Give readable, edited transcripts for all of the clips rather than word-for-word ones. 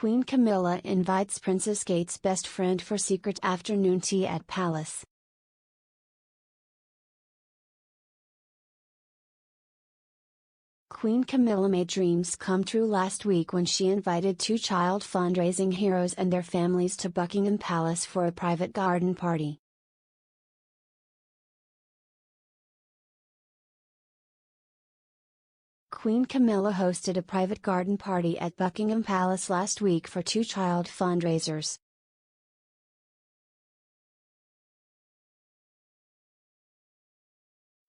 Queen Camilla invites Princess Kate's best friend for secret afternoon tea at palace. Queen Camilla made dreams come true last week when she invited two child fundraising heroes and their families to Buckingham Palace for a private garden party. Queen Camilla hosted a private garden party at Buckingham Palace last week for two child fundraisers.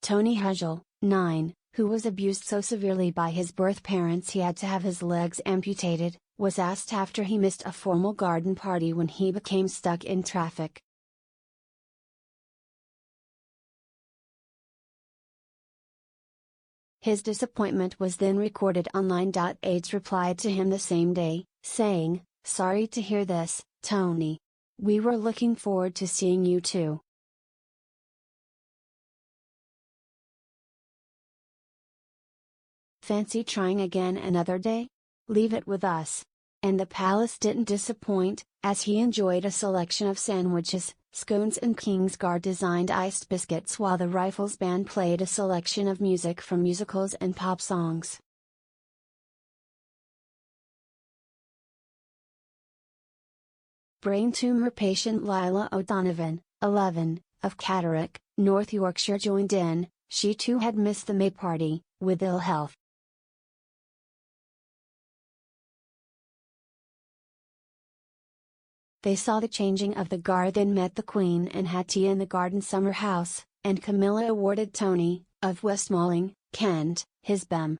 Tony Hudgell, 9, who was abused so severely by his birth parents he had to have his legs amputated, was asked after he missed a formal garden party when he became stuck in traffic. His disappointment was then recorded online. Aides replied to him the same day, saying, "Sorry to hear this, Tony. We were looking forward to seeing you too. Fancy trying again another day? Leave it with us." And the palace didn't disappoint, as he enjoyed a selection of sandwiches, scones and Kingsguard designed iced biscuits while the Rifles Band played a selection of music from musicals and pop songs. Brain tumor patient Lila O'Donovan, 11, of Catterick, North Yorkshire joined in. She too had missed the May party, with ill health. They saw the changing of the guard, then met the Queen and had tea in the garden summer house, and Camilla awarded Tony, of Westmalling, Kent, his BEM.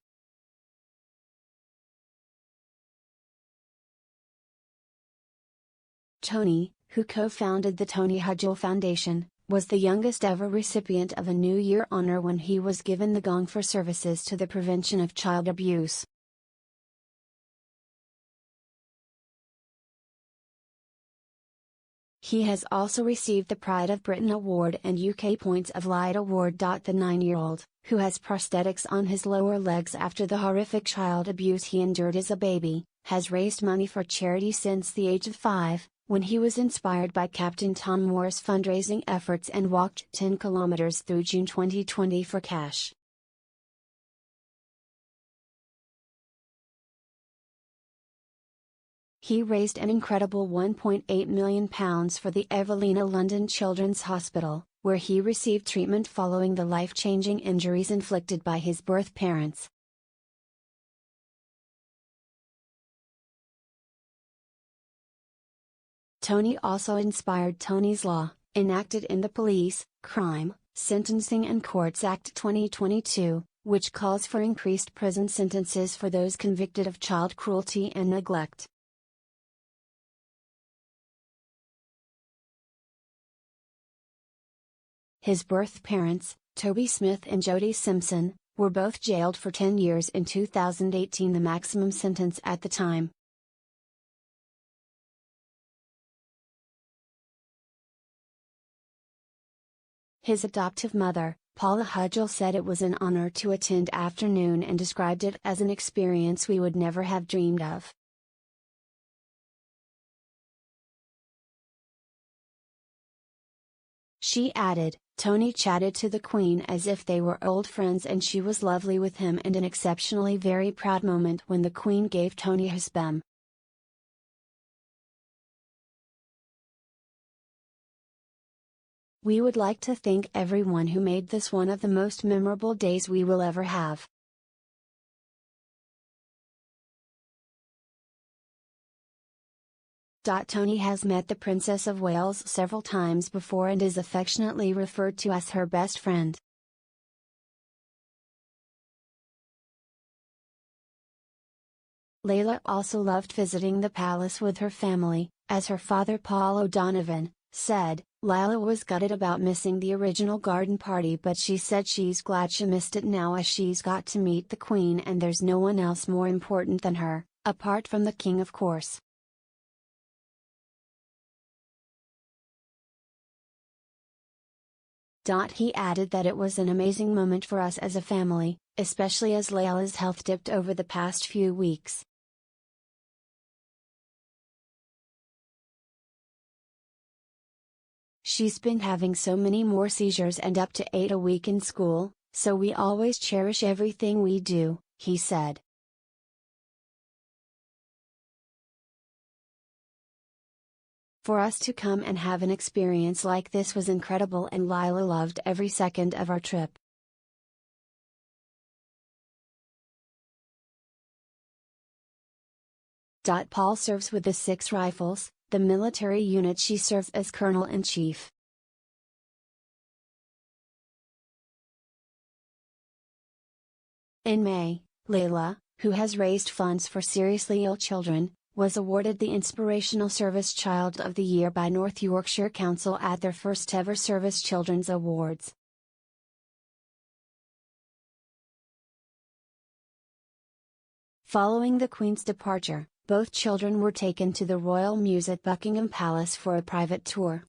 Tony, who co-founded the Tony Hudgell Foundation, was the youngest ever recipient of a New Year honor when he was given the gong for services to the prevention of child abuse. He has also received the Pride of Britain Award and UK Points of Light Award. The 9-year-old, who has prosthetics on his lower legs after the horrific child abuse he endured as a baby, has raised money for charity since the age of 5, when he was inspired by Captain Tom Moore's fundraising efforts and walked 10 kilometers through June 2020 for cash. He raised an incredible £1.8 million for the Evelina London Children's Hospital, where he received treatment following the life-changing injuries inflicted by his birth parents. Tony also inspired Tony's Law, enacted in the Police, Crime, Sentencing and Courts Act 2022, which calls for increased prison sentences for those convicted of child cruelty and neglect. His birth parents, Toby Smith and Jodie Simpson, were both jailed for 10 years in 2018, the maximum sentence at the time. His adoptive mother, Paula Hudgell, said it was an honor to attend afternoon and described it as an experience we would never have dreamed of. She added, "Tony chatted to the Queen as if they were old friends and she was lovely with him, and an exceptionally very proud moment when the Queen gave Tony his BEM. We would like to thank everyone who made this one of the most memorable days we will ever have." Tony has met the Princess of Wales several times before and is affectionately referred to as her best friend. Layla also loved visiting the palace with her family, as her father Paul O'Donovan said. Layla was gutted about missing the original garden party, but she said she's glad she missed it now as she's got to meet the Queen and there's no one else more important than her, apart from the King of course. He added that it was an amazing moment for us as a family, especially as Layla's health dipped over the past few weeks. "She's been having so many more seizures and up to 8 a week in school, so we always cherish everything we do," he said. "For us to come and have an experience like this was incredible and Lila loved every second of our trip." Paul serves with the 6 Rifles, the military unit she serves as Colonel-in-Chief. In May, Layla, who has raised funds for seriously ill children, was awarded the Inspirational Service Child of the Year by North Yorkshire Council at their first ever Service Children's Awards. Following the Queen's departure, both children were taken to the Royal Mews at Buckingham Palace for a private tour.